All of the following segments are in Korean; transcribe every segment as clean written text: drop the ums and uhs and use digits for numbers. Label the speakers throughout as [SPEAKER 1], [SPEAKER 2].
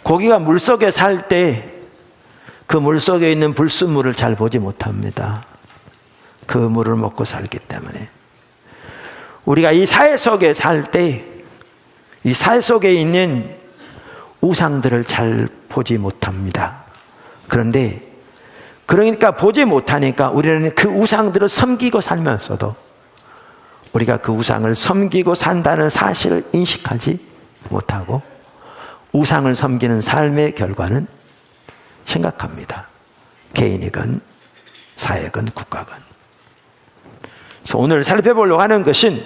[SPEAKER 1] 고기가 물속에 살 때 그 물속에 있는 불순물을 잘 보지 못합니다. 그 물을 먹고 살기 때문에. 우리가 이 사회 속에 살 때 이 사회 속에 있는 우상들을 잘 보지 못합니다. 그러니까 보지 못하니까 우리는 그 우상들을 섬기고 살면서도 우리가 그 우상을 섬기고 산다는 사실을 인식하지 못하고 우상을 섬기는 삶의 결과는 심각합니다. 개인이건 사회건 국가건. 그래서 오늘 살펴보려고 하는 것은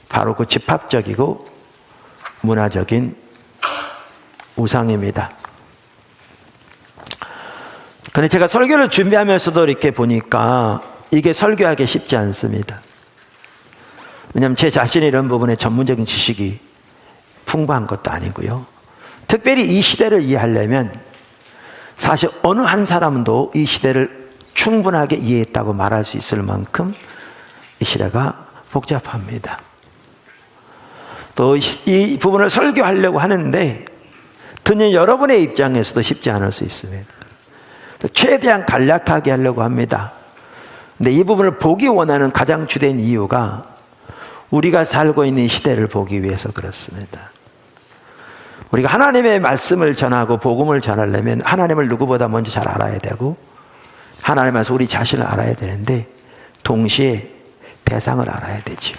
[SPEAKER 1] 바로 그 집합적이고 문화적인 우상입니다. 그런데 제가 설교를 준비하면서도 이렇게 보니까 이게 설교하기 쉽지 않습니다. 왜냐하면 제 자신이 이런 부분에 전문적인 지식이 풍부한 것도 아니고요. 특별히 이 시대를 이해하려면 사실 어느 한 사람도 이 시대를 충분하게 이해했다고 말할 수 있을 만큼 이 시대가 복잡합니다. 또 이 부분을 설교하려고 하는데 듣는 여러분의 입장에서도 쉽지 않을 수 있습니다. 최대한 간략하게 하려고 합니다. 근데 이 부분을 보기 원하는 가장 주된 이유가 우리가 살고 있는 이 시대를 보기 위해서 그렇습니다. 우리가 하나님의 말씀을 전하고 복음을 전하려면 하나님을 누구보다 먼저 잘 알아야 되고 하나님에서 우리 자신을 알아야 되는데 동시에 대상을 알아야 되지요.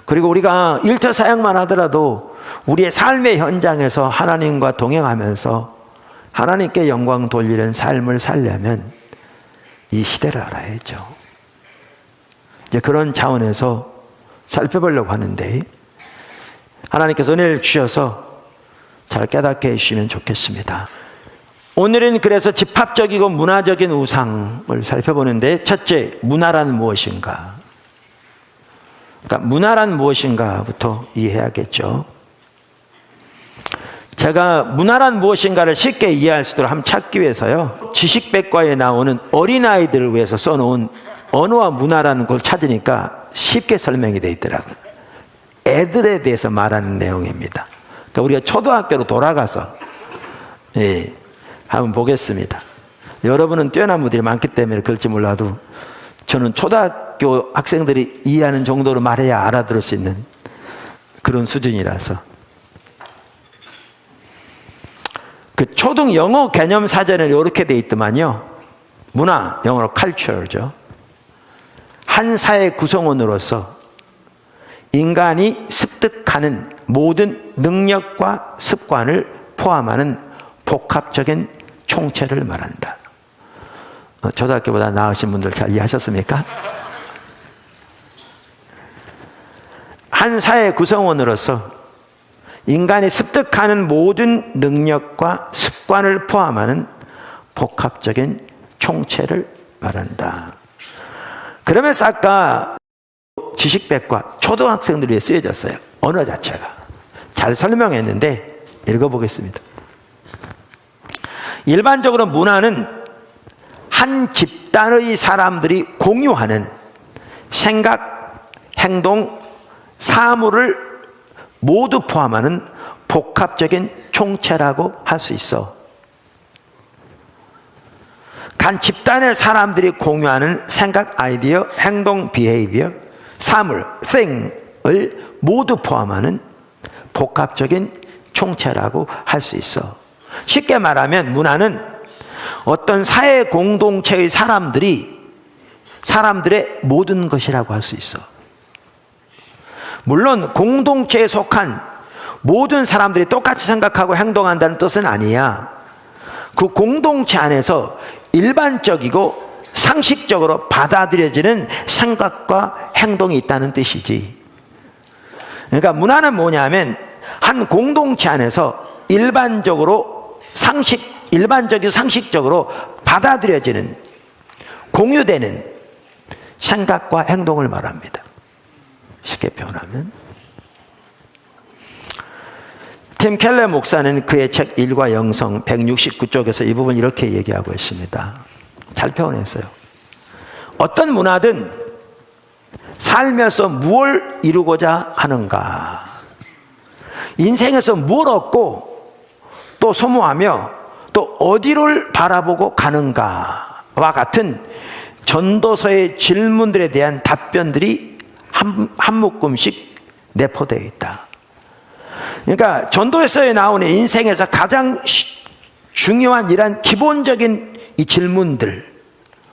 [SPEAKER 1] 그리고 우리가 일터 사역만 하더라도 우리의 삶의 현장에서 하나님과 동행하면서 하나님께 영광 돌리는 삶을 살려면 이 시대를 알아야죠. 이제 그런 차원에서 살펴보려고 하는데 하나님께서 은혜를 주셔서 잘 깨닫게 해주시면 좋겠습니다. 오늘은 그래서 집합적이고 문화적인 우상을 살펴보는데 첫째, 문화란 무엇인가? 그러니까 문화란 무엇인가부터 이해해야겠죠. 제가 문화란 무엇인가를 쉽게 이해할 수 있도록 한번 찾기 위해서요. 지식백과에 나오는 어린아이들을 위해서 써놓은 언어와 문화라는 걸 찾으니까 쉽게 설명이 되어 있더라고요. 애들에 대해서 말하는 내용입니다. 그러니까 우리가 초등학교로 돌아가서 한번 보겠습니다. 여러분은 뛰어난 분들이 많기 때문에 그럴지 몰라도 저는 초등학교 학생들이 이해하는 정도로 말해야 알아들을 수 있는 그런 수준이라서 그 초등 영어 개념 사전에 이렇게 돼 있더만요. 문화, 영어로 culture죠. 한 사회 구성원으로서 인간이 습득하는 모든 능력과 습관을 포함하는 복합적인 총체를 말한다. 초등학교보다 나으신 분들 잘 이해하셨습니까? 한 사회 구성원으로서 인간이 습득하는 모든 능력과 습관을 포함하는 복합적인 총체를 말한다. 그러면서 아까 지식백과 초등학생들 위해 쓰여졌어요. 언어 자체가. 잘 설명했는데 읽어보겠습니다. 일반적으로 문화는 한 집단의 사람들이 공유하는 생각, 행동, 사물을 모두 포함하는 복합적인 총체라고 할 수 있어. 간 집단의 사람들이 공유하는 생각, 아이디어, 행동, 비헤이비어, 사물, thing을 모두 포함하는 복합적인 총체라고 할 수 있어. 쉽게 말하면 문화는 어떤 사회 공동체의 사람들의 모든 것이라고 할 수 있어. 물론 공동체에 속한 모든 사람들이 똑같이 생각하고 행동한다는 뜻은 아니야. 그 공동체 안에서 일반적이고 상식적으로 받아들여지는 생각과 행동이 있다는 뜻이지. 그러니까 문화는 뭐냐면 한 공동체 안에서 일반적이고 상식적으로 받아들여지는 공유되는 생각과 행동을 말합니다. 쉽게 표현하면 팀 켈러 목사는 그의 책 일과 영성 169쪽에서 이 부분 이렇게 얘기하고 있습니다. 잘 표현했어요. 어떤 문화든 살면서 무엇을 이루고자 하는가, 인생에서 뭘 얻고 또 소모하며 또 어디를 바라보고 가는가와 같은 전도서의 질문들에 대한 답변들이 한 묶음씩 내포되어 있다. 그러니까 전도서에 나오는 인생에서 가장 중요한 이러한 기본적인 이 질문들,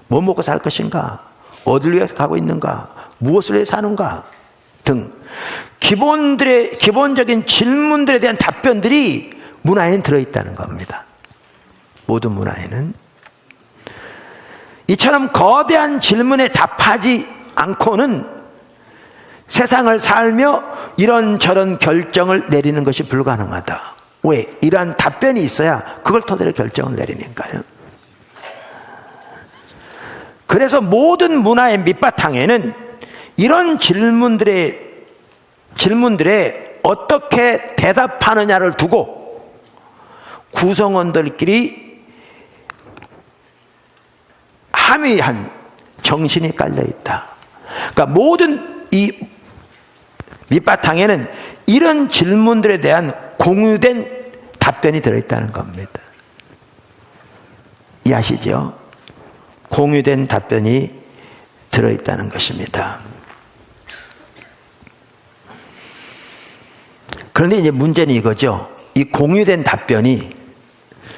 [SPEAKER 1] 뭐 먹고 살 것인가, 어디를 위해서 가고 있는가, 무엇을 위해 사는가 등 기본적인 질문들에 대한 답변들이 문화에는 들어있다는 겁니다. 모든 문화에는. 이처럼 거대한 질문에 답하지 않고는 세상을 살며 이런저런 결정을 내리는 것이 불가능하다. 왜? 이러한 답변이 있어야 그걸 토대로 결정을 내리니까요. 그래서 모든 문화의 밑바탕에는 이런 질문들에 어떻게 대답하느냐를 두고 구성원들끼리 함의한 정신이 깔려 있다. 그러니까 모든 이 밑바탕에는 이런 질문들에 대한 공유된 답변이 들어있다는 겁니다. 이해하시죠? 공유된 답변이 들어있다는 것입니다. 그런데 이제 문제는 이거죠. 이 공유된 답변이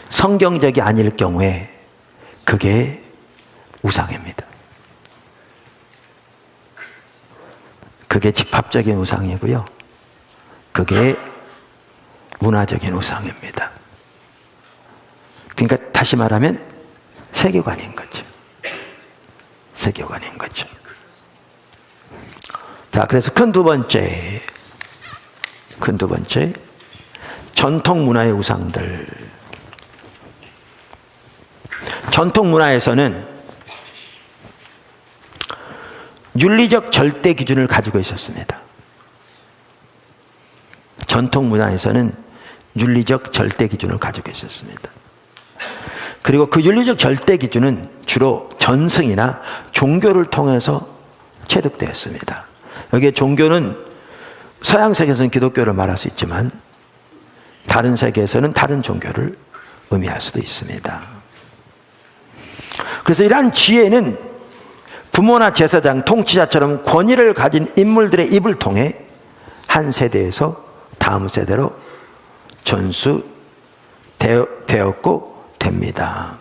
[SPEAKER 1] 성경적이 아닐 경우에 그게 우상입니다. 그게 집합적인 우상이고요. 그게 문화적인 우상입니다. 그러니까 다시 말하면 세계관인 거죠. 세계관인 거죠. 자, 그래서 큰 두 번째, 전통 문화의 우상들. 전통 문화에서는 윤리적 절대 기준을 가지고 있었습니다. 전통 문화에서는 윤리적 절대 기준을 가지고 있었습니다. 그리고 그 윤리적 절대 기준은 주로 전승이나 종교를 통해서 체득되었습니다. 여기에 종교는 서양 세계에서는 기독교를 말할 수 있지만 다른 세계에서는 다른 종교를 의미할 수도 있습니다. 그래서 이러한 지혜는 부모나 제사장, 통치자처럼 권위를 가진 인물들의 입을 통해 한 세대에서 다음 세대로 전수되었고 됩니다.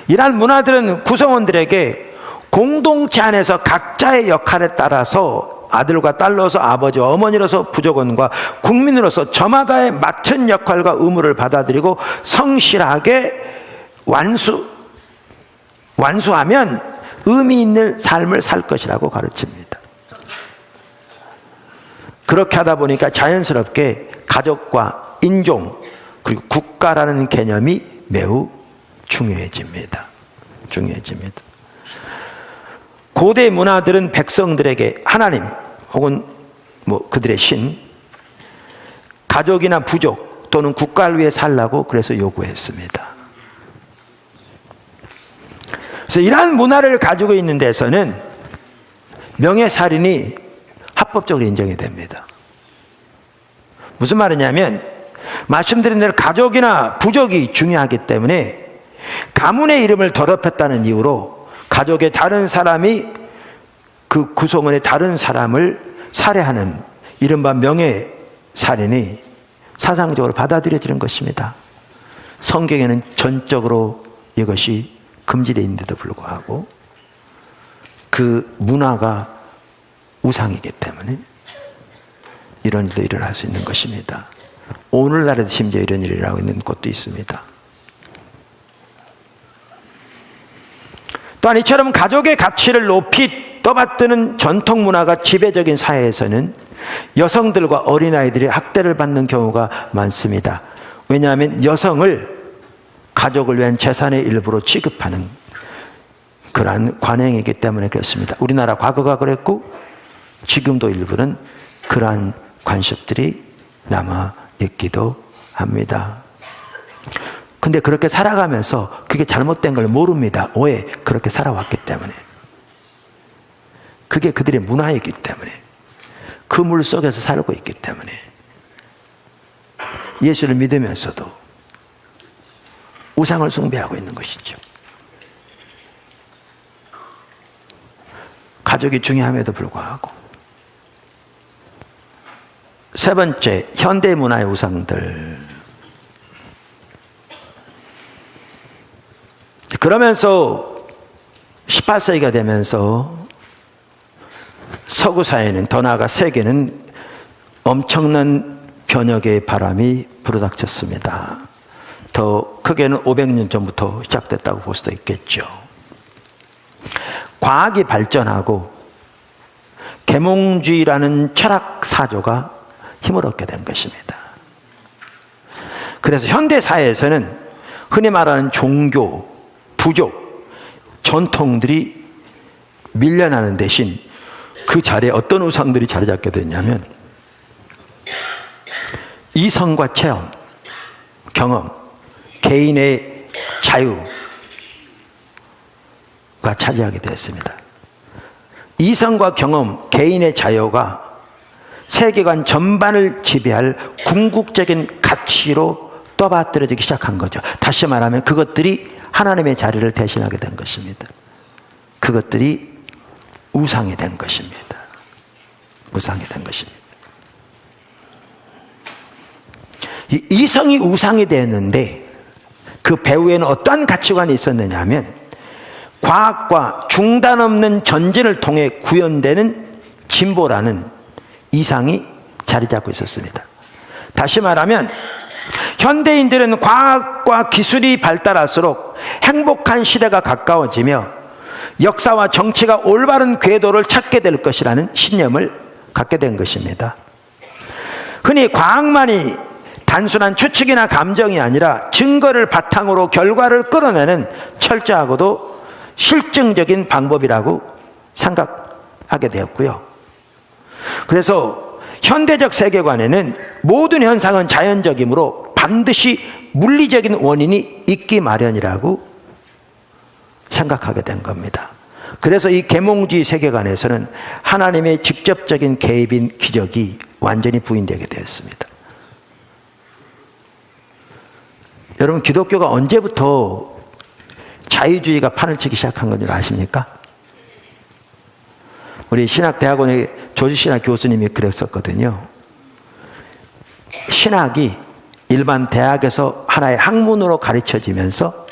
[SPEAKER 1] 이러한 문화들은 구성원들에게 공동체 안에서 각자의 역할에 따라서 아들과 딸로서 아버지와 어머니로서 부족원과 국민으로서 저마다의 맡은 역할과 의무를 받아들이고 성실하게 완수하면 의미 있는 삶을 살 것이라고 가르칩니다. 그렇게 하다 보니까 자연스럽게 가족과 인종 그리고 국가라는 개념이 매우 중요해집니다. 고대 문화들은 백성들에게 하나님 혹은 그들의 신, 가족이나 부족 또는 국가를 위해 살라고 그래서 요구했습니다. 그래서 이러한 문화를 가지고 있는 데서는 명예살인이 합법적으로 인정이 됩니다. 무슨 말이냐면 말씀드린 대로 가족이나 부족이 중요하기 때문에 가문의 이름을 더럽혔다는 이유로 가족의 다른 사람이 그 구성원의 다른 사람을 살해하는 이른바 명예살인이 사상적으로 받아들여지는 것입니다. 성경에는 전적으로 이것이 금지되어 있는데도 불구하고 그 문화가 우상이기 때문에 이런 일도 일어날 수 있는 것입니다. 오늘날에도 심지어 이런 일이 일어나고 있는 곳도 있습니다. 또한 이처럼 가족의 가치를 높이 떠받드는 전통 문화가 지배적인 사회에서는 여성들과 어린아이들이 학대를 받는 경우가 많습니다. 왜냐하면 여성을 가족을 위한 재산의 일부로 취급하는 그러한 관행이기 때문에 그렇습니다. 우리나라 과거가 그랬고 지금도 일부는 그러한 관습들이 남아있기도 합니다. 근데 그렇게 살아가면서 그게 잘못된 걸 모릅니다. 왜? 그렇게 살아왔기 때문에. 그게 그들의 문화이기 때문에. 그 물 속에서 살고 있기 때문에. 예수를 믿으면서도 우상을 숭배하고 있는 것이죠. 가족이 중요함에도 불구하고. 세 번째, 현대 문화의 우상들. 그러면서 18세기가 되면서 서구 사회는, 더 나아가 세계는 엄청난 변혁의 바람이 불어닥쳤습니다. 더 크게는 500년 전부터 시작됐다고 볼 수도 있겠죠. 과학이 발전하고 계몽주의라는 철학 사조가 힘을 얻게 된 것입니다. 그래서 현대 사회에서는 흔히 말하는 종교, 부족, 전통들이 밀려나는 대신 그 자리에 어떤 우상들이 자리 잡게 됐냐면 이성과 체험, 경험, 개인의 자유가 차지하게 되었습니다. 이성과 경험, 개인의 자유가 세계관 전반을 지배할 궁극적인 가치로 떠받들어지기 시작한 거죠. 다시 말하면 그것들이 하나님의 자리를 대신하게 된 것입니다. 그것들이 우상이 된 것입니다. 우상이 된 것입니다. 이 이성이 우상이 되었는데 그 배후에는 어떠한 가치관이 있었느냐 하면 과학과 중단 없는 전진을 통해 구현되는 진보라는 이상이 자리 잡고 있었습니다. 다시 말하면 현대인들은 과학과 기술이 발달할수록 행복한 시대가 가까워지며 역사와 정치가 올바른 궤도를 찾게 될 것이라는 신념을 갖게 된 것입니다. 흔히 과학만이 단순한 추측이나 감정이 아니라 증거를 바탕으로 결과를 끌어내는 철저하고도 실증적인 방법이라고 생각하게 되었고요. 그래서 현대적 세계관에는 모든 현상은 자연적이므로 반드시 물리적인 원인이 있기 마련이라고 생각하게 된 겁니다. 그래서 이 계몽주의 세계관에서는 하나님의 직접적인 개입인 기적이 완전히 부인되게 되었습니다. 여러분, 기독교가 언제부터 자유주의가 판을 치기 시작한 건 줄 아십니까? 우리 신학대학원의 조지신학 교수님이 그랬었거든요. 신학이 일반 대학에서 하나의 학문으로 가르쳐지면서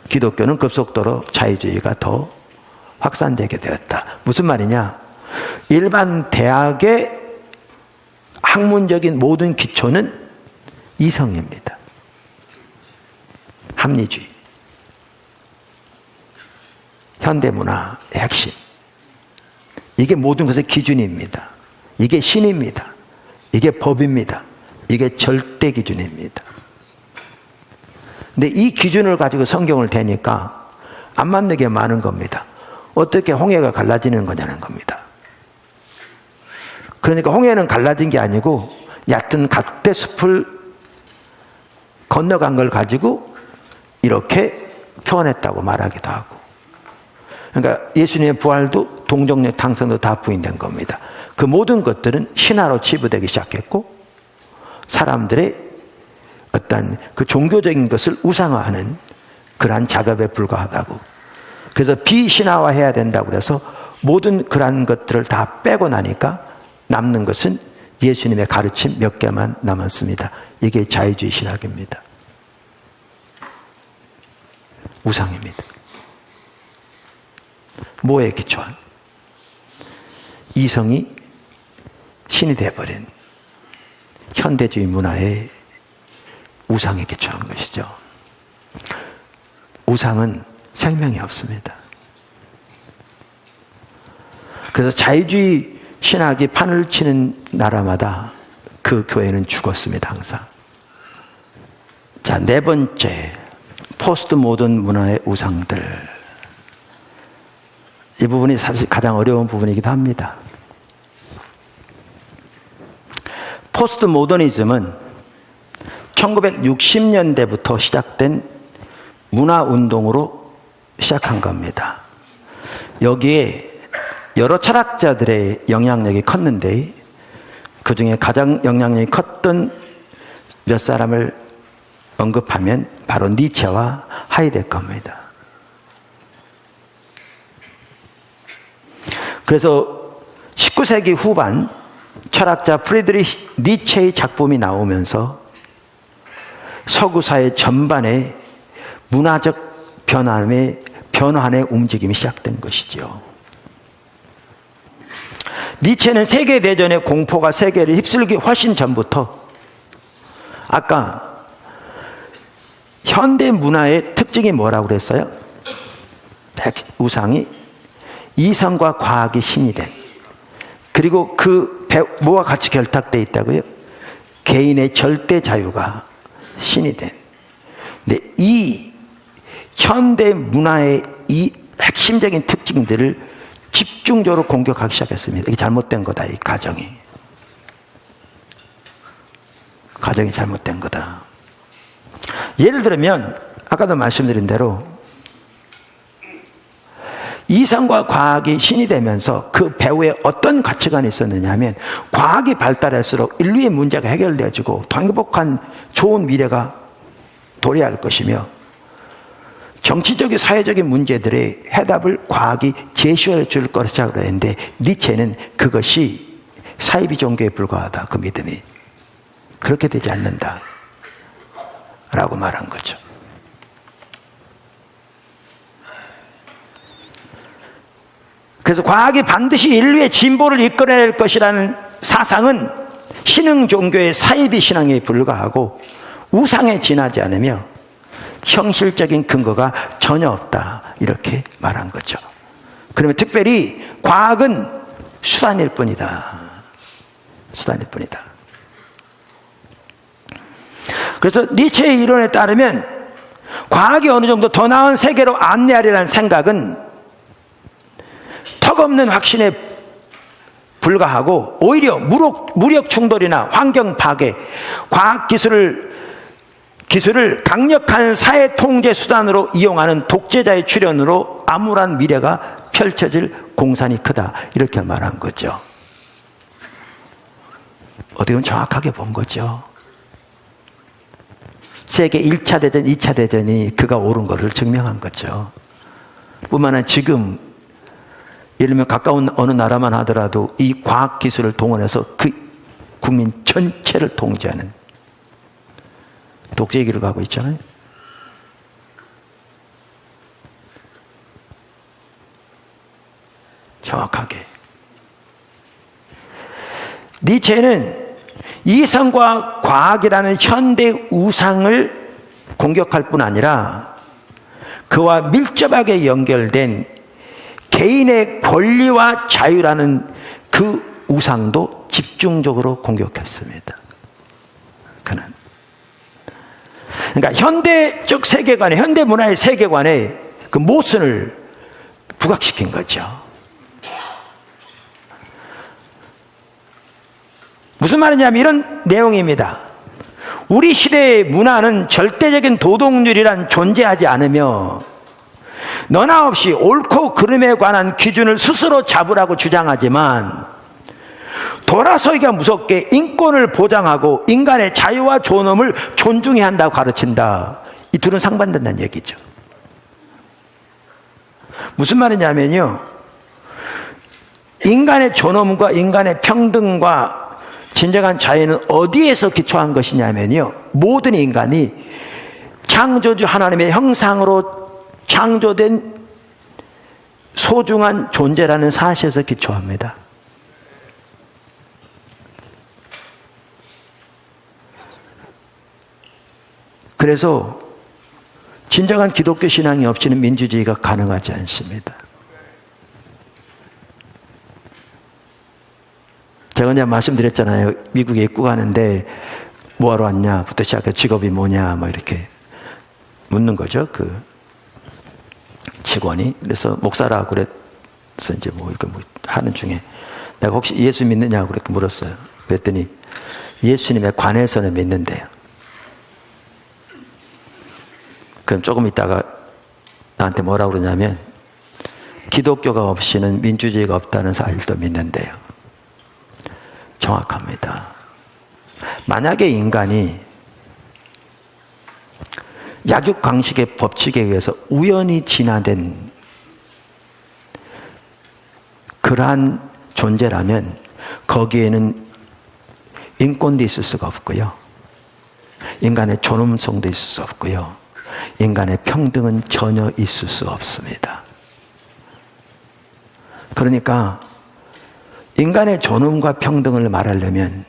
[SPEAKER 1] 기독교는 급속도로 자유주의가 더 확산되게 되었다. 무슨 말이냐? 일반 대학의 학문적인 모든 기초는 이성입니다. 합리주의. 현대문화의 핵심. 이게 모든 것의 기준입니다. 이게 신입니다. 이게 법입니다. 이게 절대 기준입니다. 근데 이 기준을 가지고 성경을 대니까 안 맞는 게 많은 겁니다. 어떻게 홍해가 갈라지는 거냐는 겁니다. 그러니까 홍해는 갈라진 게 아니고 얕은 각대숲을 건너간 걸 가지고 이렇게 표현했다고 말하기도 하고. 그러니까 예수님의 부활도 동정녀 탕성도 다 부인된 겁니다. 그 모든 것들은 신화로 치부되기 시작했고 사람들의 어떤 그 종교적인 것을 우상화하는 그러한 작업에 불과하다고. 그래서 비신화화해야 된다고 그래서 모든 그러한 것들을 다 빼고 나니까 남는 것은 예수님의 가르침 몇 개만 남았습니다. 이게 자유주의 신학입니다. 우상입니다. 뭐에 기초한? 이성이 신이 되어버린 현대주의 문화의 우상에 기초한 것이죠. 우상은 생명이 없습니다. 그래서 자유주의 신학이 판을 치는 나라마다 그 교회는 죽었습니다. 항상. 자, 네 번째, 포스트 모던 문화의 우상들. 이 부분이 사실 가장 어려운 부분이기도 합니다. 포스트 모더니즘은 1960년대부터 시작된 문화운동으로 시작한 겁니다. 여기에 여러 철학자들의 영향력이 컸는데 그 중에 가장 영향력이 컸던 몇 사람을 언급하면 바로 니체와 하이데거입니다. 그래서 19세기 후반 철학자 프리드리히 니체의 작품이 나오면서 서구 사회 전반에 문화적 변환의 움직임이 시작된 것이죠. 니체는 세계대전의 공포가 세계를 휩쓸기 훨씬 전부터 아까 현대 문화의 특징이 뭐라고 그랬어요? 우상이 이성과 과학이 신이 된, 그리고 뭐와 같이 결탁되어 있다고요? 개인의 절대 자유가 신이 된. 근데 이 현대 문화의 이 핵심적인 특징들을 집중적으로 공격하기 시작했습니다. 이게 잘못된 거다, 이 가정이. 가정이 잘못된 거다. 예를 들면 아까도 말씀드린 대로 이성과 과학이 신이 되면서 그 배후에 어떤 가치관이 있었느냐 하면, 과학이 발달할수록 인류의 문제가 해결되어지고 더 행복한 좋은 미래가 도래할 것이며, 정치적인 사회적인 문제들의 해답을 과학이 제시해 줄 것이라고 했는데, 니체는 그것이 사이비 종교에 불과하다, 그 믿음이. 그렇게 되지 않는다 라고 말한 거죠. 그래서 과학이 반드시 인류의 진보를 이끌어낼 것이라는 사상은 신흥 종교의 사이비 신앙에 불과하고 우상에 지나지 않으며 형실적인 근거가 전혀 없다, 이렇게 말한 거죠. 그러면 특별히 과학은 수단일 뿐이다. 수단일 뿐이다. 그래서 니체의 이론에 따르면 과학이 어느 정도 더 나은 세계로 안내하리라는 생각은 턱없는 확신에 불과하고, 오히려 무력 충돌이나 환경 파괴, 과학 기술을 강력한 사회 통제 수단으로 이용하는 독재자의 출현으로 암울한 미래가 펼쳐질 공산이 크다, 이렇게 말한 거죠. 어떻게 보면 정확하게 본 거죠. 세계 1차 대전, 2차 대전이 그가 옳은 것을 증명한 거죠. 뿐만 아니라 지금 예를 들면 가까운 어느 나라만 하더라도 이 과학기술을 동원해서 그 국민 전체를 통제하는 독재의 길을 가고 있잖아요. 정확하게. 니체는 이성과 과학이라는 현대 우상을 공격할 뿐 아니라 그와 밀접하게 연결된 개인의 권리와 자유라는 그 우상도 집중적으로 공격했습니다. 그는. 그러니까 현대적 세계관에, 현대 문화의 세계관에 그 모순을 부각시킨 거죠. 무슨 말이냐면 이런 내용입니다. 우리 시대의 문화는 절대적인 도덕률이란 존재하지 않으며 너나 없이 옳고 그름에 관한 기준을 스스로 잡으라고 주장하지만, 돌아서기가 무섭게 인권을 보장하고 인간의 자유와 존엄을 존중해야 한다고 가르친다. 이 둘은 상반된다는 얘기죠. 무슨 말이냐면요, 인간의 존엄과 인간의 평등과 진정한 자유는 어디에서 기초한 것이냐면요, 모든 인간이 창조주 하나님의 형상으로 창조된 소중한 존재라는 사실에서 기초합니다. 그래서 진정한 기독교 신앙이 없이는 민주주의가 가능하지 않습니다. 제가 이제 말씀드렸잖아요. 미국에 입국 가는데 뭐하러 왔냐?부터 시작해 직업이 뭐냐, 뭐 이렇게 묻는 거죠. 그 직원이. 그래서 목사라고 그래서 이제 뭐 이렇게 뭐 하는 중에 내가 혹시 예수 믿느냐고 그렇게 물었어요. 그랬더니 예수님에 관해서는 믿는데요. 그럼 조금 있다가 나한테 뭐라고 그러냐면 기독교가 없이는 민주주의가 없다는 사실도 믿는데요. 정확합니다. 만약에 인간이 약육강식의 법칙에 의해서 우연히 진화된 그러한 존재라면 거기에는 인권도 있을 수가 없고요. 인간의 존엄성도 있을 수 없고요. 인간의 평등은 전혀 있을 수 없습니다. 그러니까 인간의 존엄과 평등을 말하려면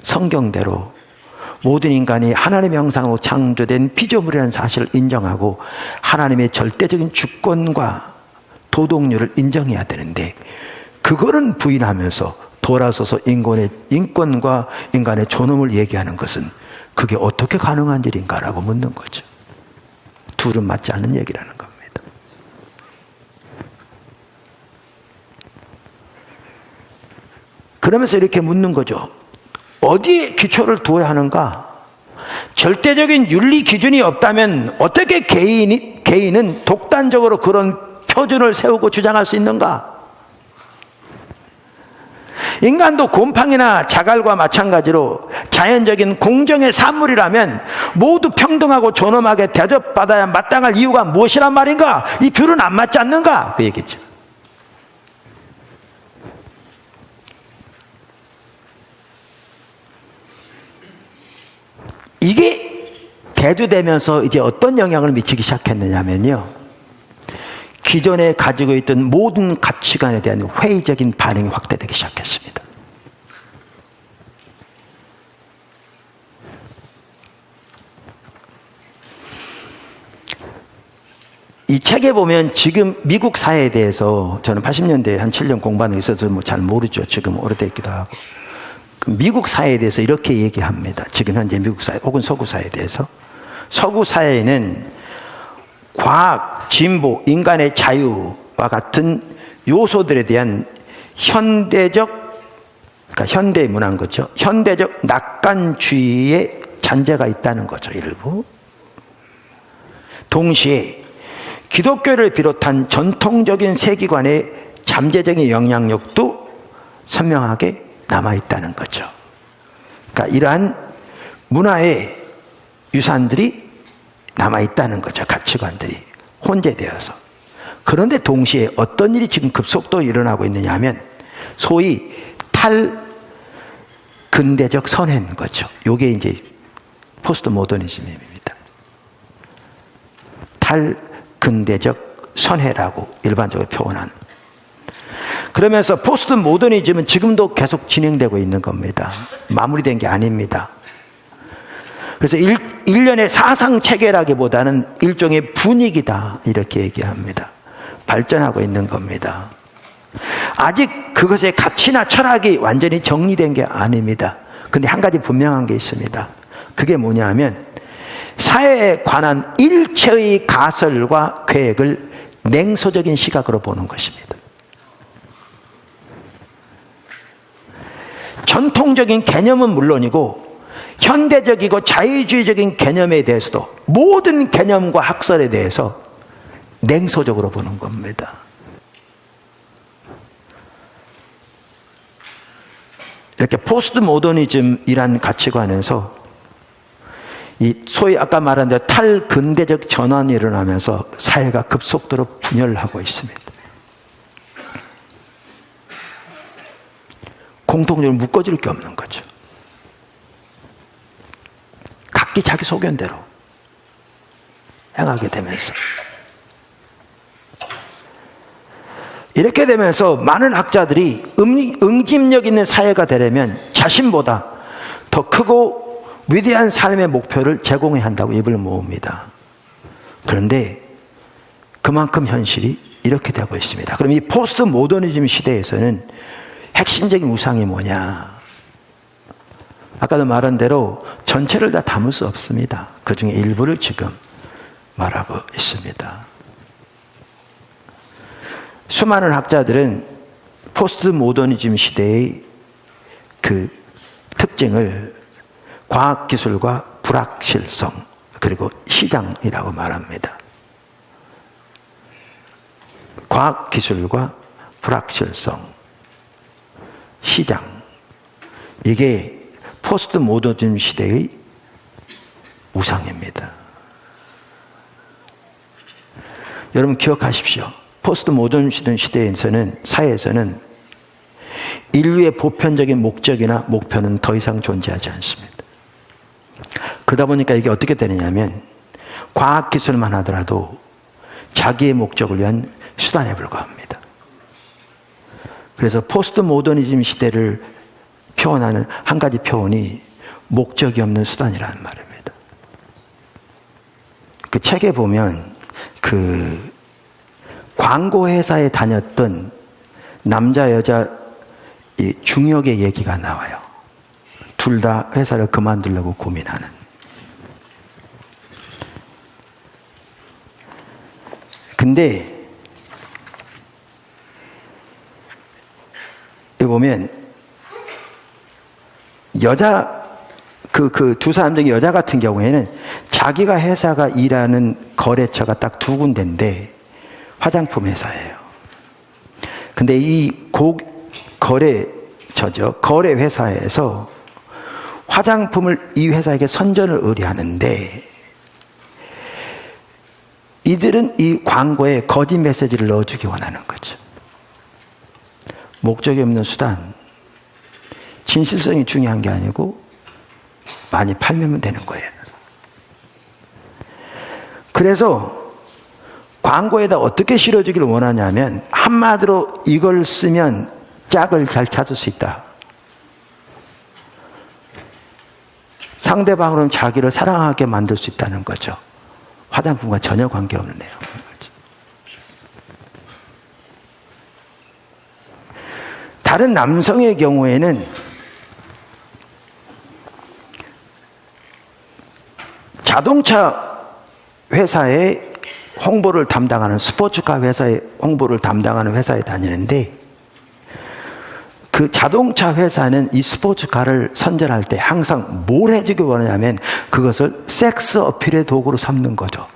[SPEAKER 1] 성경대로 모든 인간이 하나님의 형상으로 창조된 피조물이라는 사실을 인정하고 하나님의 절대적인 주권과 도덕률을 인정해야 되는데 그거는 부인하면서 돌아서서 인간의 인권과 인간의 존엄을 얘기하는 것은 그게 어떻게 가능한 일인가라고 묻는 거죠. 둘은 맞지 않는 얘기라는 겁니다. 그러면서 이렇게 묻는 거죠. 어디에 기초를 두어야 하는가? 절대적인 윤리 기준이 없다면 어떻게 개인은 독단적으로 그런 표준을 세우고 주장할 수 있는가? 인간도 곰팡이나 자갈과 마찬가지로 자연적인 공정의 산물이라면 모두 평등하고 존엄하게 대접받아야 마땅할 이유가 무엇이란 말인가? 이 둘은 안 맞지 않는가? 그 얘기죠. 이게 대두되면서 이제 어떤 영향을 미치기 시작했느냐면요. 기존에 가지고 있던 모든 가치관에 대한 회의적인 반응이 확대되기 시작했습니다. 이 책에 보면 지금 미국 사회에 대해서 저는 80년대에 한 7년 공부하는 게 있어서 뭐 잘 모르죠. 지금 오래됐기도 하고. 미국 사회에 대해서 이렇게 얘기합니다. 지금 현재 미국 사회 혹은 서구 사회에 대해서. 서구 사회에는 과학, 진보, 인간의 자유와 같은 요소들에 대한 현대적, 그러니까 현대의 문화인 거죠. 현대적 낙관주의의 잔재가 있다는 거죠, 일부. 동시에 기독교를 비롯한 전통적인 세계관의 잠재적인 영향력도 선명하게 남아있다는 거죠. 그러니까 이러한 문화의 유산들이 남아있다는 거죠. 가치관들이 혼재되어서. 그런데 동시에 어떤 일이 지금 급속도로 일어나고 있느냐 하면 소위 탈근대적 선회인 거죠. 이게 이제 포스트 모더니즘입니다. 탈근대적 선회라고 일반적으로 표현한. 그러면서 포스트 모더니즘은 지금도 계속 진행되고 있는 겁니다. 마무리된 게 아닙니다. 그래서 일련의 사상 체계라기보다는 일종의 분위기다 이렇게 얘기합니다. 발전하고 있는 겁니다. 아직 그것의 가치나 철학이 완전히 정리된 게 아닙니다. 근데 한 가지 분명한 게 있습니다. 그게 뭐냐 하면 사회에 관한 일체의 가설과 계획을 냉소적인 시각으로 보는 것입니다. 전통적인 개념은 물론이고 현대적이고 자유주의적인 개념에 대해서도 모든 개념과 학설에 대해서 냉소적으로 보는 겁니다. 이렇게 포스트 모더니즘이란 가치관에서 이 소위 아까 말한 대로 탈근대적 전환이 일어나면서 사회가 급속도로 분열하고 있습니다. 공통적으로 묶어질 게 없는 거죠. 각기 자기 소견대로 행하게 되면서 이렇게 되면서 많은 학자들이 응집력 있는 사회가 되려면 자신보다 더 크고 위대한 삶의 목표를 제공해야 한다고 입을 모읍니다. 그런데 그만큼 현실이 이렇게 되고 있습니다. 그럼 이 포스트 모더니즘 시대에서는 핵심적인 우상이 뭐냐? 아까도 말한 대로 전체를 다 담을 수 없습니다. 그 중에 일부를 지금 말하고 있습니다. 수많은 학자들은 포스트 모더니즘 시대의 그 특징을 과학기술과 불확실성 그리고 시장이라고 말합니다. 과학기술과 불확실성, 시장, 이게 포스트 모더니즘 시대의 우상입니다. 여러분 기억하십시오. 포스트 모던 시대에서는, 사회에서는 인류의 보편적인 목적이나 목표는 더 이상 존재하지 않습니다. 그러다 보니까 이게 어떻게 되느냐면 과학기술만 하더라도 자기의 목적을 위한 수단에 불과합니다. 그래서 포스트 모더니즘 시대를 표현하는 한 가지 표현이 목적이 없는 수단이라는 말입니다. 그 책에 보면 그 광고 회사에 다녔던 남자 여자 이 중역의 얘기가 나와요. 둘 다 회사를 그만두려고 고민하는. 근데 여기 보면 여자 그 두 사람 중에 여자 같은 경우에는 자기가 회사가 일하는 거래처가 딱 두 군데인데 화장품 회사예요. 근데 이 거래 회사에서 화장품을 이 회사에게 선전을 의뢰하는데 이들은 이 광고에 거짓 메시지를 넣어주기 원하는 거죠. 목적이 없는 수단, 진실성이 중요한 게 아니고 많이 팔면 되는 거예요. 그래서 광고에다 어떻게 실어주기를 원하냐면 한마디로 이걸 쓰면 짝을 잘 찾을 수 있다. 상대방으로는 자기를 사랑하게 만들 수 있다는 거죠. 화장품과 전혀 관계없는 내용인 거죠. 다른 남성의 경우에는 자동차 회사의 홍보를 담당하는 스포츠카 회사의 홍보를 담당하는 회사에 다니는데 그 자동차 회사는 이 스포츠카를 선전할 때 항상 뭘 해주기 원하냐면 그것을 섹스 어필의 도구로 삼는 거죠.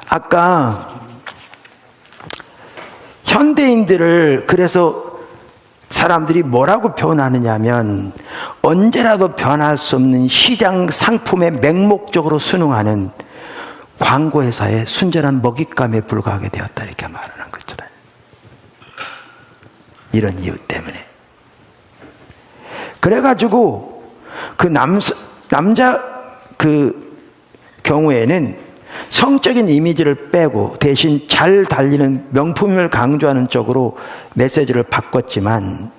[SPEAKER 1] 아까 현대인들을 그래서 사람들이 뭐라고 표현하느냐면 언제라도 변할 수 없는 시장 상품의 맹목적으로 순응하는 광고회사의 순전한 먹잇감에 불과하게 되었다 이렇게 말하는 거잖아요. 이런 이유 때문에. 그래가지고 그 남자 그 경우에는 성적인 이미지를 빼고 대신 잘 달리는 명품을 강조하는 쪽으로 메시지를 바꿨지만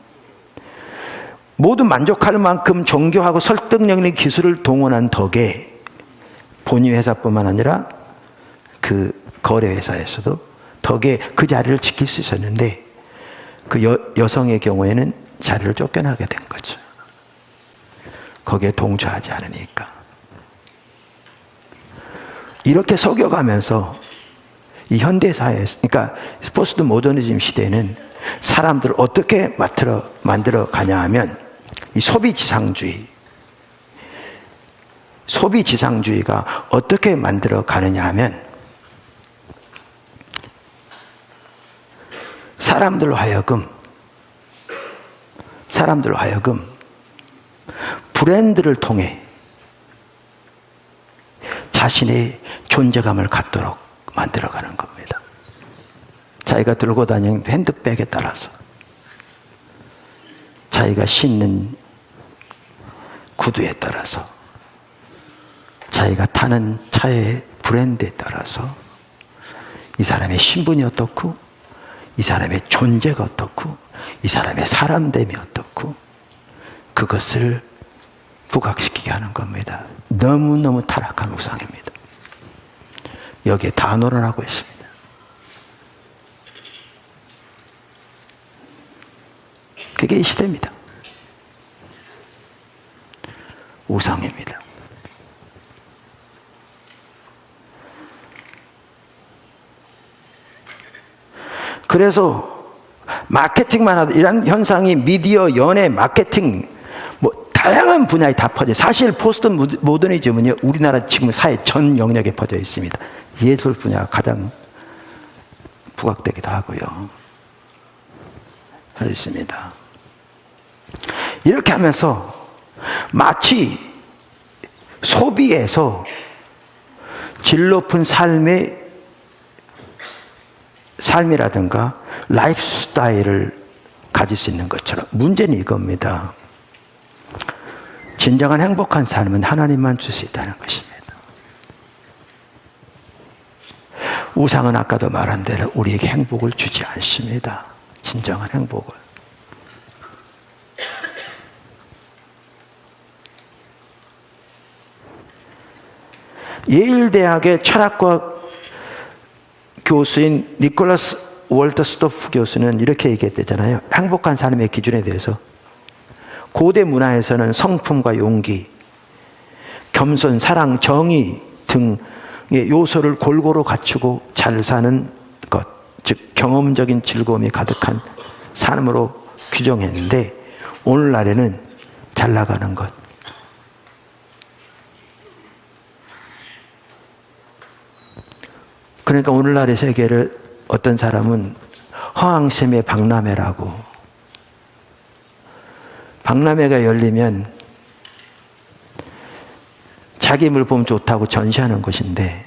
[SPEAKER 1] 모두 만족할 만큼 정교하고 설득력 있는 기술을 동원한 덕에 본인 회사뿐만 아니라 그 거래회사에서도 덕에 그 자리를 지킬 수 있었는데 그 여성의 경우에는 자리를 쫓겨나게 된 거죠. 거기에 동조하지 않으니까. 이렇게 속여가면서 이 현대사회에서, 그러니까 포스트 모더니즘 시대는 사람들을 어떻게 만들어 가냐 하면 이 소비지상주의가 어떻게 만들어 가느냐 하면 사람들로 하여금 브랜드를 통해 자신의 존재감을 갖도록 만들어가는 겁니다. 자기가 들고 다니는 핸드백에 따라서, 자기가 신는 구두에 따라서, 자기가 타는 차의 브랜드에 따라서 이 사람의 신분이 어떻고, 이 사람의 존재가 어떻고, 이 사람의 사람됨이 어떻고, 그것을 부각시키게 하는 겁니다. 너무너무 타락한 우상입니다. 여기에 다 논하고 있습니다. 그게 이 시대입니다. 우상입니다. 그래서 마케팅만 하도 이런 현상이 미디어, 연예, 마케팅 다양한 분야에 다 퍼져. 사실 포스트 모더니즘은요, 우리나라 지금 사회 전 영역에 퍼져 있습니다. 예술 분야가 가장 부각되기도 하고요. 퍼져 있습니다. 이렇게 하면서 마치 소비에서 질 높은 삶이라든가 라이프 스타일을 가질 수 있는 것처럼. 문제는 이겁니다. 진정한 행복한 삶은 하나님만 줄 수 있다는 것입니다. 우상은 아까도 말한 대로 우리에게 행복을 주지 않습니다. 진정한 행복을. 예일대학의 철학과 교수인 니콜라스 월터스토프 교수는 이렇게 얘기했대잖아요. 행복한 삶의 기준에 대해서. 고대 문화에서는 성품과 용기, 겸손, 사랑, 정의 등의 요소를 골고루 갖추고 잘 사는 것, 즉 경험적인 즐거움이 가득한 삶으로 규정했는데, 오늘날에는 잘 나가는 것, 그러니까 오늘날의 세계를 어떤 사람은 허황심의 박람회라고, 박람회가 열리면 자기 물품 좋다고 전시하는 것인데,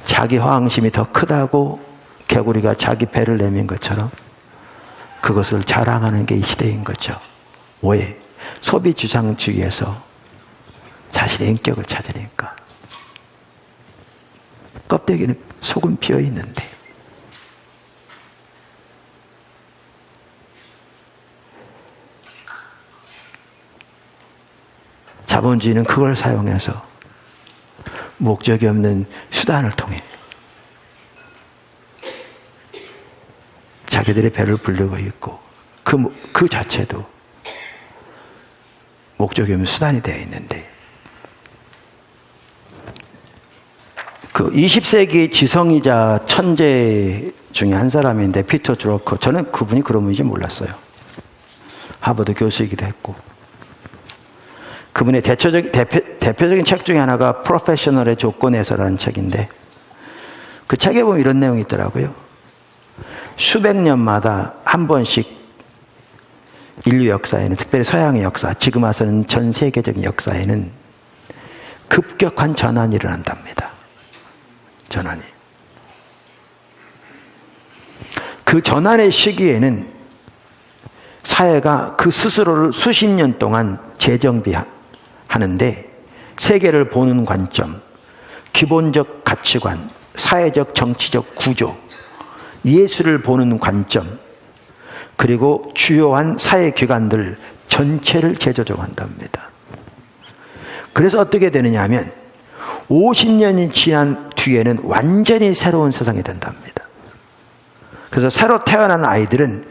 [SPEAKER 1] 자기 허황심이 더 크다고 개구리가 자기 배를 내민 것처럼 그것을 자랑하는 게 이 시대인 거죠. 왜? 소비주상주의에서 자신의 인격을 찾으니까. 껍데기는 속은 비어 있는데. 자본주의는 그걸 사용해서 목적이 없는 수단을 통해 자기들의 배를 불리고 있고, 그 자체도 목적이 없는 수단이 되어 있는데, 그 20세기 지성이자 천재 중에 한 사람인데, 피터 드러커. 저는 그분이 그런 분인지 몰랐어요. 하버드 교수이기도 했고. 그분의 대표적인 책 중에 하나가 프로페셔널의 조건에서라는 책인데, 그 책에 보면 이런 내용이 있더라고요. 수백 년마다 한 번씩 인류 역사에는, 특별히 서양의 역사, 지금 와서는 전 세계적인 역사에는 급격한 전환이 일어난답니다. 전환이. 그 전환의 시기에는 사회가 그 스스로를 수십 년 동안 재정비하는데, 세계를 보는 관점, 기본적 가치관, 사회적 정치적 구조, 예술을 보는 관점, 그리고 주요한 사회기관들 전체를 재조정한답니다. 그래서 어떻게 되느냐 하면 50년이 지난 뒤에는 완전히 새로운 세상이 된답니다. 그래서 새로 태어난 아이들은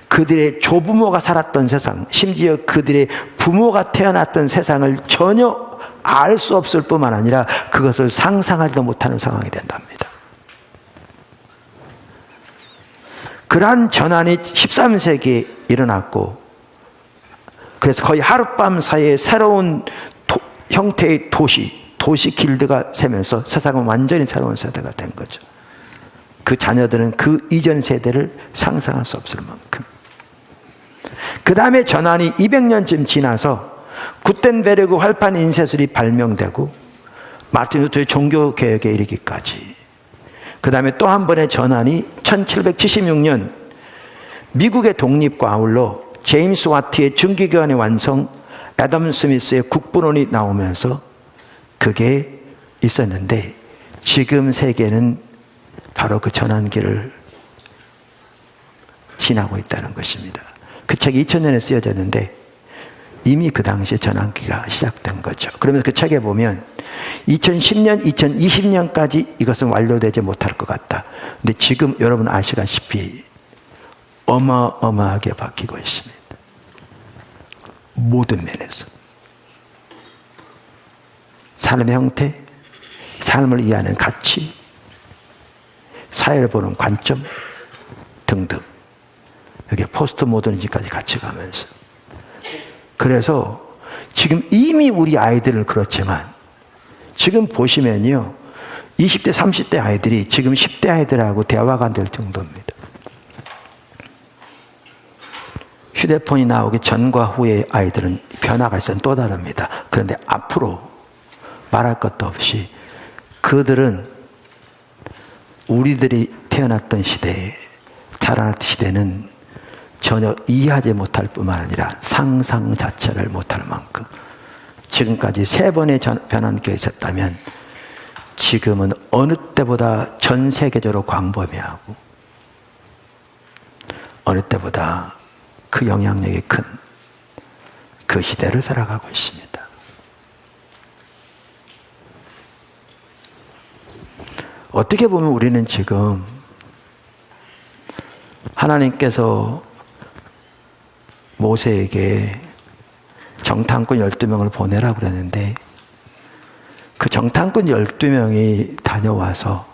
[SPEAKER 1] 그들의 조부모가 살았던 세상, 심지어 그들의 부모가 태어났던 세상을 전혀 알 수 없을 뿐만 아니라 그것을 상상하지도 못하는 상황이 된답니다. 그러한 전환이 13세기에 일어났고, 그래서 거의 하룻밤 사이에 새로운 형태의 도시 길드가 세면서 세상은 완전히 새로운 세대가 된 거죠. 그 자녀들은 그 이전 세대를 상상할 수 없을 만큼. 그 다음에 전환이 200년쯤 지나서 구텐베르그 활판 인쇄술이 발명되고 마르틴 루터의 종교개혁에 이르기까지. 그 다음에 또 한 번의 전환이 1776년 미국의 독립과 아울러 제임스 와트의 증기기관의 완성, 애덤 스미스의 국부론이 나오면서 그게 있었는데, 지금 세계는 바로 그 전환기를 지나고 있다는 것입니다. 그 책이 2000년에 쓰여졌는데 이미 그 당시에 전환기가 시작된 거죠. 그러면서 그 책에 보면 2010년, 2020년까지 이것은 완료되지 못할 것 같다. 근데 지금 여러분 아시다시피 어마어마하게 바뀌고 있습니다. 모든 면에서. 삶의 형태, 삶을 이해하는 가치, 사회를 보는 관점 등등. 여기 포스트 모더니즘까지 같이 가면서. 그래서 지금 이미 우리 아이들을 그렇지만 지금 보시면요, 20대, 30대 아이들이 지금 10대 아이들하고 대화가 안 될 정도입니다. 휴대폰이 나오기 전과 후의 아이들은 변화가 있어요. 또 다릅니다. 그런데 앞으로 말할 것도 없이 그들은 우리들이 태어났던 시대에 자라났던 시대는 전혀 이해하지 못할 뿐만 아니라 상상 자체를 못할 만큼 지금까지 3번의 변환기가 있었다면 지금은 어느 때보다 전 세계적으로 광범위하고 어느 때보다 그 영향력이 큰 그 시대를 살아가고 있습니다. 어떻게 보면 우리는 지금 하나님께서 모세에게 정탐꾼 12명을 보내라고 그랬는데 그 정탐꾼 12명이 다녀와서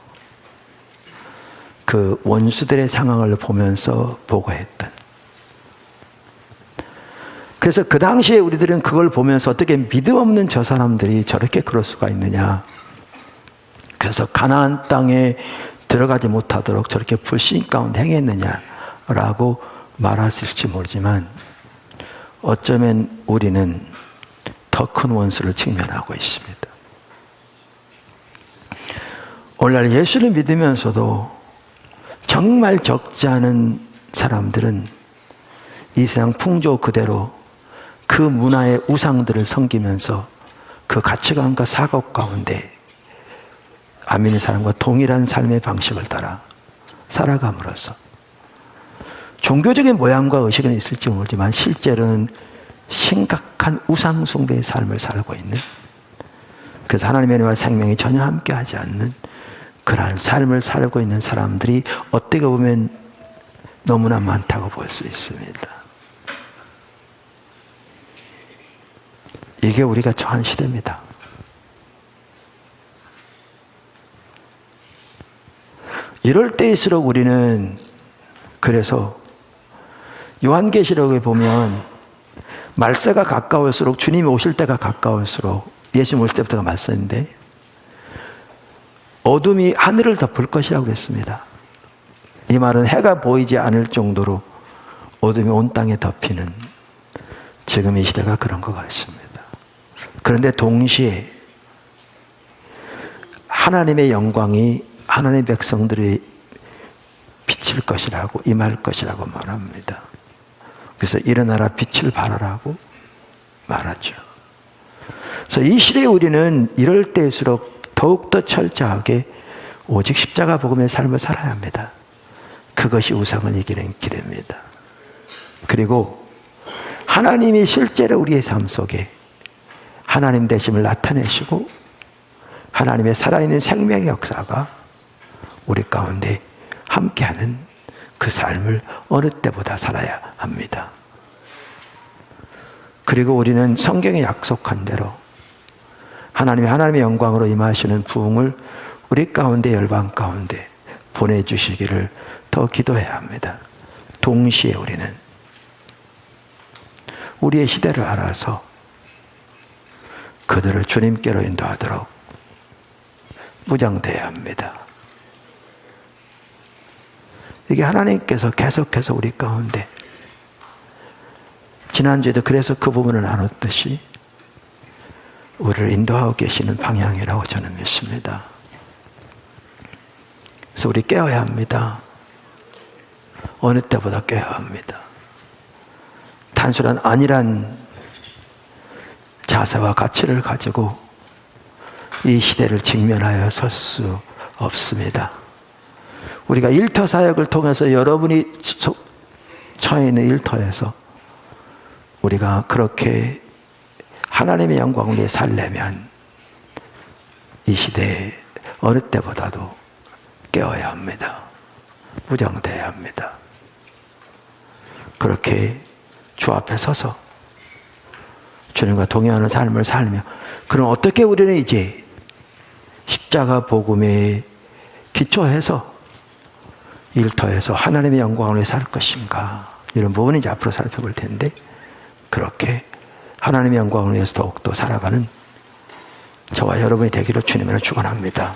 [SPEAKER 1] 그 원수들의 상황을 보면서 보고했던, 그래서 그 당시에 우리들은 그걸 보면서 어떻게 믿음 없는 저 사람들이 저렇게 그럴 수가 있느냐, 그래서 가나안 땅에 들어가지 못하도록 저렇게 불신 가운데 행했느냐라고 말할 수 있을지 모르지만 어쩌면 우리는 더 큰 원수를 직면하고 있습니다. 오늘날 예수를 믿으면서도 정말 적지 않은 사람들은 이 세상 풍조 그대로 그 문화의 우상들을 섬기면서 그 가치관과 사고 가운데 안 믿는 사람과 동일한 삶의 방식을 따라 살아감으로써 종교적인 모양과 의식은 있을지 모르지만 실제로는 심각한 우상 숭배의 삶을 살고 있는, 그래서 하나님의 은혜와 생명이 전혀 함께하지 않는 그러한 삶을 살고 있는 사람들이 어떻게 보면 너무나 많다고 볼 수 있습니다. 이게 우리가 처한 시대입니다. 이럴 때일수록 우리는, 그래서 요한계시록에 보면 말세가 가까울수록, 주님이 오실 때가 가까울수록, 예수님 오실 때부터가 말세인데 어둠이 하늘을 덮을 것이라고 그랬습니다. 이 말은 해가 보이지 않을 정도로 어둠이 온 땅에 덮이는 지금 이 시대가 그런 것 같습니다. 그런데 동시에 하나님의 영광이 하나님의 백성들이 비칠 것이라고, 임할 것이라고 말합니다. 그래서 일어나라 빛을 발하라고 말하죠. 그래서 이 시대에 우리는 이럴 때일수록 더욱더 철저하게 오직 십자가 복음의 삶을 살아야 합니다. 그것이 우상을 이기는 길입니다. 그리고 하나님이 실제로 우리의 삶 속에 하나님 되심을 나타내시고 하나님의 살아있는 생명의 역사가 우리 가운데 함께하는 그 삶을 어느 때보다 살아야 합니다. 그리고 우리는 성경에 약속한 대로 하나님의 영광으로 임하시는 부흥을 우리 가운데, 열방 가운데 보내주시기를 더 기도해야 합니다. 동시에 우리는 우리의 시대를 알아서 그들을 주님께로 인도하도록 무장되어야 합니다. 이게 하나님께서 계속해서 우리 가운데, 지난주에도 그래서 그 부분을 나눴듯이 우리를 인도하고 계시는 방향이라고 저는 믿습니다. 그래서 우리 깨어야 합니다. 어느 때보다 깨어야 합니다. 단순한 안일한 자세와 가치를 가지고 이 시대를 직면하여 설 수 없습니다. 우리가 일터 사역을 통해서 여러분이 처해 있는 일터에서 우리가 그렇게 하나님의 영광을 위해 살려면 이 시대에 어느 때보다도 깨어야 합니다. 무장되어야 합니다. 그렇게 주 앞에 서서 주님과 동행하는 삶을 살며, 그럼 어떻게 우리는 이제 십자가 복음에 기초해서 일터에서 하나님의 영광을 위해 살 것인가, 이런 부분을 이제 앞으로 살펴볼 텐데, 그렇게 하나님의 영광을 위해서 더욱더 살아가는 저와 여러분이 되기를 주님으로 축원합니다.